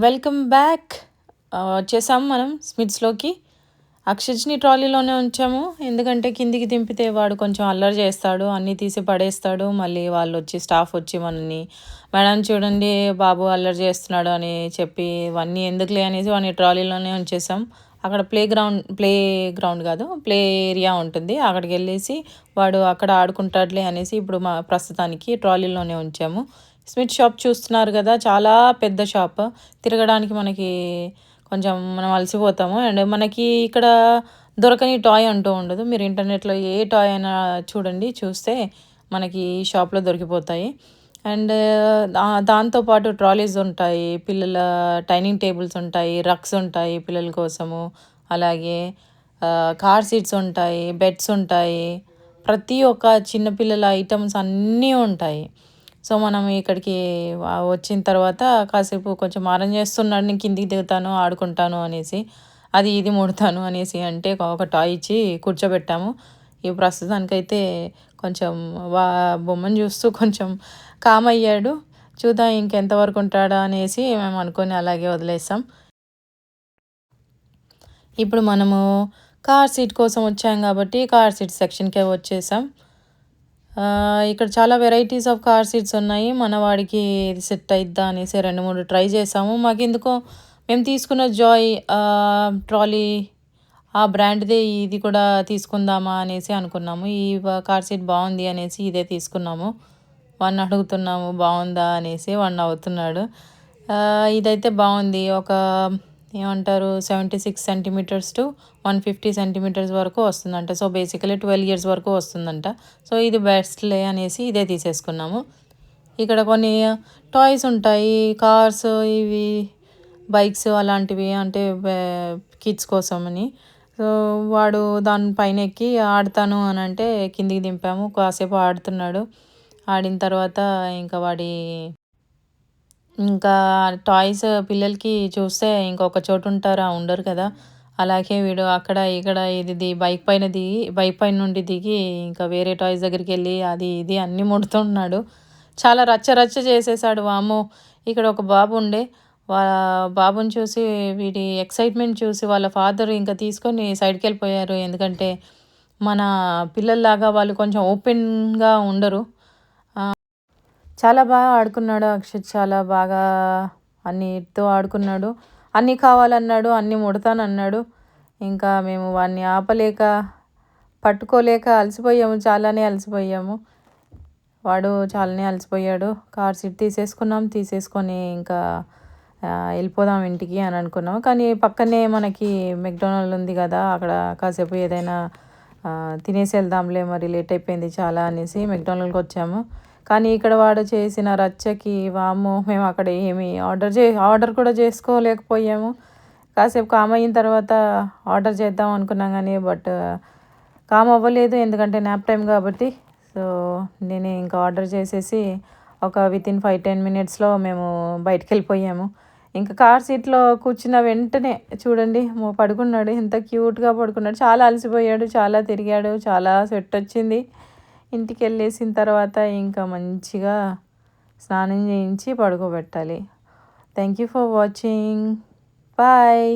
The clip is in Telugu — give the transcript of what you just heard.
Welcome back. వచ్చేసాము మనం స్మిత్స్లోకి. అక్షజ్ని ట్రాలీలోనే ఉంచాము, ఎందుకంటే కిందికి దింపితే వాడు కొంచెం అల్లరి చేస్తాడు, అన్నీ తీసి పడేస్తాడు. మళ్ళీ వాళ్ళు వచ్చి స్టాఫ్ వచ్చి మనల్ని మేడం చూడండి బాబు అల్లరి చేస్తున్నాడు అని చెప్పి ఇవన్నీ ఎందుకులే అనేసి వాడిని ట్రాలీలోనే ఉంచేసాం. అక్కడ ప్లే గ్రౌండ్ కాదు, ప్లే ఏరియా ఉంటుంది, అక్కడికి వెళ్ళేసి వాడు అక్కడ ఆడుకుంటాడులే అనేసి ఇప్పుడు ప్రస్తుతానికి ట్రాలీలోనే ఉంచాము. స్మిత్ షాప్ చూస్తున్నారు కదా, చాలా పెద్ద షాప్. తిరగడానికి మనకి కొంచెం మనం అలసిపోతాము. అండ్ మనకి ఇక్కడ దొరకని టాయ్ అంటూ ఉండదు. మీరు ఇంటర్నెట్లో ఏ టాయ్ అయినా చూడండి, చూస్తే మనకి ఈ షాప్లో దొరికిపోతాయి. అండ్ దాంతోపాటు ట్రాలీస్ ఉంటాయి, పిల్లల డైనింగ్ టేబుల్స్ ఉంటాయి, రగ్స్ ఉంటాయి పిల్లల కోసము, అలాగే కార్ సీట్స్ ఉంటాయి, బెడ్స్ ఉంటాయి, ప్రతి ఒక్క చిన్నపిల్లల ఐటమ్స్ అన్నీ ఉంటాయి. సో మనం ఇక్కడికి వచ్చిన తర్వాత కాసేపు కొంచెం మారం చేస్తున్నాడు, నేను కిందికి దిగుతాను ఆడుకుంటాను అనేసి, అది ఇది ముడతాను అనేసి అంటే ఒక టాయ్ ఇచ్చి కూర్చోబెట్టాము. ఈ ప్రస్తుతానికైతే కొంచెం బొమ్మను చూస్తూ కొంచెం కామ్ అయ్యాడు. చూద్దాం ఇంకెంతవరకు ఉంటాడా అనేసి మేము అనుకొని అలాగే వదిలేసాం. ఇప్పుడు మనము కార్ సీట్ కోసం వచ్చాం కాబట్టి కార్ సీట్ సెక్షన్కే వచ్చేసాం. ఇక్కడ చాలా వెరైటీస్ ఆఫ్ కార్ సీట్స్ ఉన్నాయి. మన వాడికి ఇది సెట్ అయిద్దా అనేసి 2-3 ట్రై చేసాము. మాకెందుకో మేము తీసుకున్న జాయ్ ట్రాలీ ఆ బ్రాండ్దే ఇది కూడా తీసుకుందామా అనేసి అనుకున్నాము. ఈ కార్ సీట్ బాగుంది అనేసి ఇదే తీసుకున్నాము. వాడిని అడుగుతున్నాము బాగుందా అనేసి, వాడిని అవుతున్నాడు. ఇదైతే బాగుంది, ఒక ఏమంటారు 76 సెంటీమీటర్స్ టు 150 సెంటీమీటర్స్ వరకు వస్తుందంట. సో బేసికలీ 12 ఇయర్స్ వరకు వస్తుందంట. సో ఇది బెస్ట్లే అనేసి ఇదే తీసేసుకున్నాము. ఇక్కడ కొన్ని టాయ్స్ ఉంటాయి, కార్స్, ఇవి బైక్స్ అలాంటివి, అంటే కిడ్స్ కోసమని. సో వాడు దానిపైన ఎక్కి ఆడతాను అని అంటే కిందికి దింపాము, కాసేపు ఆడుతున్నాడు. ఆడిన తర్వాత ఇంకా టాయ్స్ పిల్లలకి చూస్తే ఇంకొక చోటు ఉంటారా, ఉండరు కదా. అలాగే వీడు అక్కడ ఇక్కడ ఇది బైక్ పైన నుండి దిగి ఇంకా వేరే టాయ్స్ దగ్గరికి వెళ్ళి అది ఇది అన్నీ ముడుతున్నాడు. చాలా రచ్చ చేసేసాడు. వామ్మో, ఇక్కడ ఒక బాబు ఉండే, బాబుని చూసి వీడి ఎక్సైట్మెంట్ చూసి వాళ్ళ ఫాదర్ ఇంకా తీసుకొని సైడ్కి వెళ్ళిపోయారు. ఎందుకంటే మన పిల్లల్లాగా వాళ్ళు కొంచెం ఓపెన్గా ఉండరు. చాలా బాగా ఆడుకున్నాడు అక్షత్, చాలా బాగా అన్నిటితో ఆడుకున్నాడు. అన్నీ కావాలన్నాడు, అన్నీ ముడతానన్నాడు. ఇంకా మేము వాడిని ఆపలేక పట్టుకోలేక చాలానే అలసిపోయాము. వాడు చాలానే అలసిపోయాడు. కార్ సీట్ తీసేసుకొని ఇంకా వెళ్ళిపోదాం ఇంటికి అని అనుకున్నాం. కానీ పక్కనే మనకి మెక్డొనాల్డ్ ఉంది కదా, అక్కడ కాసేపు ఏదైనా తినేసి వెళ్దాంలే, మరి లేట్ అయిపోయింది చాలా అనేసి మెక్డొనాల్డ్కి వచ్చాము. కానీ ఇక్కడ వాడు చేసిన రచ్చకి వామ్మో, మేము అక్కడ ఏమి ఆర్డర్ కూడా చేసుకోలేకపోయాము. కాసేపు కామ్ అయిన తర్వాత ఆర్డర్ చేద్దాం అనుకున్నాం కానీ కామ్ అవ్వలేదు, ఎందుకంటే న్యాప్ టైం కాబట్టి. సో నేనే ఇంకా ఆర్డర్ చేసేసి ఒక వితిన్ 5-10 మినిట్స్లో మేము బయటికి వెళ్ళిపోయాము. ఇంకా కార్ సీట్లో కూర్చున్న వెంటనే చూడండి పడుకున్నాడు, ఎంత క్యూట్గా పడుకున్నాడు. చాలా అలసిపోయాడు, చాలా తిరిగాడు, చాలా స్వెట్ వచ్చింది. ఇంటికి వెళ్ళేసిన తర్వాత ఇంకా మంచిగా స్నానం చేయించి పడుకోబెట్టాలి. Thank you for watching. Bye.